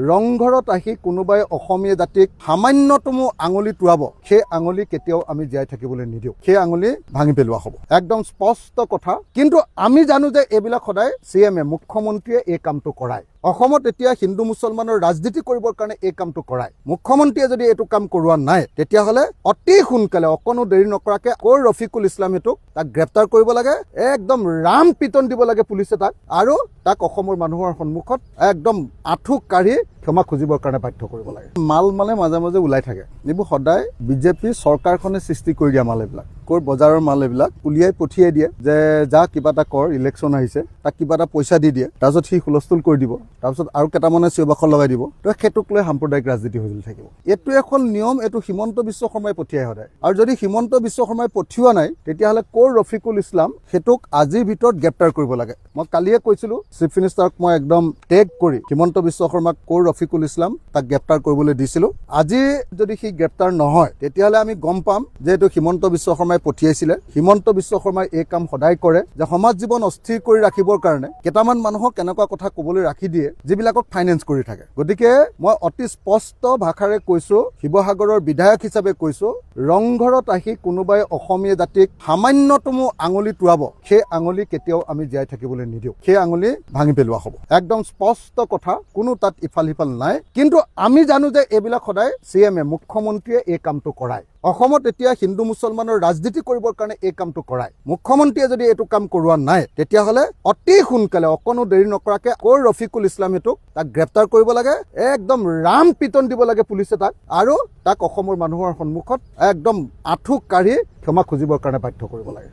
ৰংঘৰত আহি কোনোবাই অসমীয়া জাতিক সামান্যতম আঙুলি টুৱাব, সেই আঙুলি কেতিয়াও আমি জীয়াই থাকিবলৈ নিদিওঁ। সেই আঙুলি ভাঙি পেলোৱা হ'ব, একদম স্পষ্ট কথা। কিন্তু আমি জানো যে এইবিলাক সদায় CMA মুখ্যমন্ত্ৰীয়ে এই কামটো কৰায়। অসমত এতিয়া হিন্দু মুছলমানৰ ৰাজনীতি কৰিবৰ কাৰণে এই কামটো কৰায়। মুখ্যমন্ত্ৰীয়ে যদি এইটো কাম কৰোৱা নাই, তেতিয়াহ'লে অতি সোনকালে অকণো দেৰি নকৰাকৈ ৰফিকুল ইছলাম হেতুক তাক গ্ৰেপ্তাৰ কৰিব লাগে, একদম ৰাম পিটন দিব লাগে পুলিচে তাক, আৰু তাক অসমৰ মানুহৰ সন্মুখত একদম আঁঠু কাঢ়ি ক্ষমা খুজিবৰ কাৰণে বাধ্য কৰিব লাগে। মাল মানে মাজে মাজে ওলাই থাকে, এইবোৰ সদায় বিজেপি চৰকাৰখনে সৃষ্টি কৰি দিয়া মাল। এইবিলাক ক'ৰ বজাৰৰ মাল, এইবিলাক উলিয়াই পঠিয়াই দিয়ে যে যা কিবা এটা কৰ, ইলেকশ্যন আহিছে, তাক কিবা এটা পইচা দি দিয়ে, তাৰপিছত সি হুলস্থুল কৰি দিব, তাৰপিছত আৰু কেইটামানে চিঞৰ-বাখৰ লগাই দিব। তো সেইটোক লৈ সাম্প্ৰদায়িক ৰাজনীতি হৈ থাকিব। এইটো এখন নিয়ম, এইটো হিমন্ত বিশ্ব শৰ্মাই পঠিয়াই সদায়। আৰু যদি হিমন্ত বিশ্ব শৰ্মাই পঠিওৱা নাই, তেতিয়াহ'লে ৰফিকুল ইছলাম সেইটোক আজিৰ ভিতৰত গ্ৰেপ্তাৰ কৰিব লাগে। মই কালিয়ে কৈছিলোঁ, চিফ মিনিষ্টাৰক মই একদম টেগ কৰি হিমন্ত বিশ্ব শৰ্মাক ৰফিকুল ইছলাম তাক গ্ৰেপ্তাৰ কৰিবলৈ দিছিলোঁ। আজি যদি সি গ্ৰেপ্তাৰ নহয়, তেতিয়াহ'লে আমি গম পাম যে এইটো হিমন্ত বিশ্ব শৰ্মাই পঠিয়াইছিলে। হিমন্ত বিশ্ব শৰ্মাই এই কাম সদায় কৰে, যে সমাজ জীৱন অস্থিৰ কৰি ৰাখিবৰ কাৰণে কেইটামান মানুহক এনেকুৱা কথা ক'বলৈ ৰাখি দিয়ে যিবিলাকক ফাইনেন্স কৰি থাকে। গতিকে মই অতি স্পষ্ট ভাষাৰে কৈছোঁ, শিৱসাগৰৰ বিধায়ক হিচাপে কৈছোঁ, ৰংঘৰত আহি কোনোবাই অসমীয়া জাতিক সামান্যতম আঙুলি টুৱাব, সেই আঙুলি কেতিয়াও আমি জীয়াই থাকিবলৈ নিদিওঁ। সেই আঙুলি ভাঙি পেলোৱা হ'ব, একদম স্পষ্ট কথা। কোনো তাত ইফাল সিফাল নাই। কিন্তু আমি জানো যে এইবিলাক সদায় CMA মুখ্যমন্ত্ৰীয়ে এই কামটো কৰায়। অসমত এতিয়া হিন্দু মুছলমানৰ ৰাজনীতি কৰিবৰ কাৰণে এই কামটো কৰায়। মুখ্যমন্ত্ৰীয়ে যদি এইটো কাম কৰোৱা নাই, তেতিয়াহ'লে অতি সোনকালে অকণো দেৰি নকৰাকৈ ৰফিকুল ইছলাম হেতুক তাক গ্ৰেপ্তাৰ কৰিব লাগে, একদম ৰাম পিটন দিব লাগে পুলিচে তাক, আৰু তাক অসমৰ মানুহৰ সন্মুখত একদম আঁঠু কাঢ়ি ক্ষমা খুজিবৰ কাৰণে বাধ্য কৰিব লাগে।